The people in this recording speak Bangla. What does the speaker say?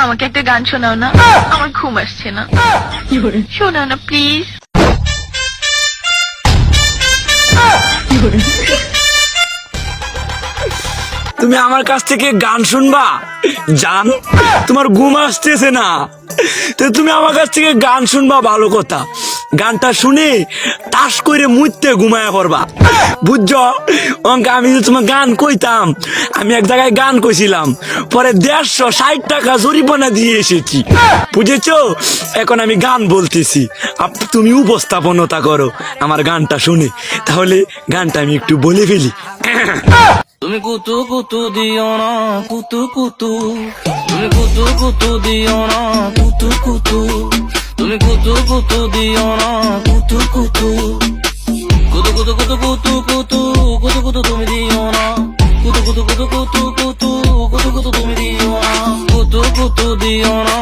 আমাকে একটা গান শোনাও না, আমার ঘুম আসছে না। শোনাও না প্লিজ। তুমি আমার কাছ থেকে গান শুনবা জান? তোমার ঘুম আসতেছে না তো তুমি আমার কাছ থেকে গান শুনবা, ভালো কথা। গানটা শুনে টাস করে মুইতে ঘুমায়া পড়বা, বুঝছো? অঙ্ক আমি যে তোমার গান কইতাম, আমি এক জায়গায় গান কইছিলাম, পরে 160 টাকা জরিমানা দিয়ে এসেছি, বুঝেছো? এখন আমি গান বলতেছি, তুমি উপস্থাপনতা করো আমার গানটা শুনে। তাহলে গানটা আমি একটু বলে ফেলি। তুমি কুতু কুতু দিও না কুতু কুতু, তুমি কুতু কুতু দিও না কুতু কুতু, তুমি কুতু কুতু দিও না কুতু কুতু, কুতু কুতু কুতু কুতু কুতু কুতু কুতু তুমি দিও না, কুতু কুতু কুতু কুতু কুতু কুতু কুতু তুমি দিও না, কুতু কুতু দিও না।